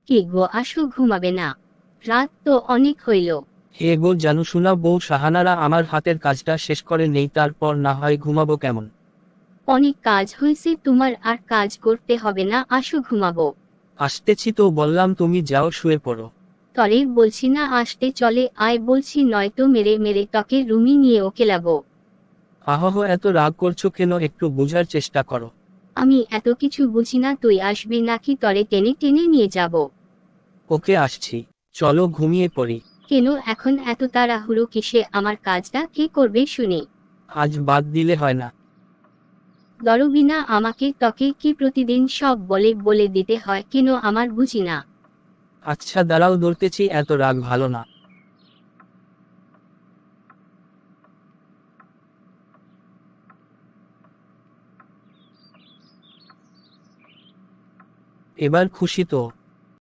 কি গো, আসো, ঘুমাবে না? রাত তো অনেক হইল। হে গো জানুশোনা বউ শাহানারা, আমার হাতের কাজটা শেষ করে নেই, তারপর না হয় ঘুমাবো। কেমন? অনেক কাজ হয়েছে তোমার, আর কাজ করতে হবে না, আসো ঘুমাবো। আসতেছি তো বললাম, তুমি যাও শুয়ে পড়ো। তরে বলছি না আসতে, চলে আয় বলছি, নয়তো মেরে মেরে তোকে রুমি নিয়ে ওকে লাবো। আহহ, এত রাগ করছো কেন? একটু বোঝার চেষ্টা করো। আমি এত কিছু বুঝি না, তুই আসবি নাকি তরে টেনে টেনে নিয়ে যাব? ওকে আসছি, চলো ঘুমিয়ে পড়ি। কেন এখন এত তাড়াহুড়ো কিসে? আমার কাজটা কে করবে শুনি? আজ বাদ দিলে হয় না? দরবি না আমাকে, তোকে কি প্রতিদিন সব বলে বলে দিতে হয় কেন? আমার বুঝি না। আচ্ছা দাঁড়াও, ধরতেছি, এত রাগ ভালো না। এবার খুশি তো?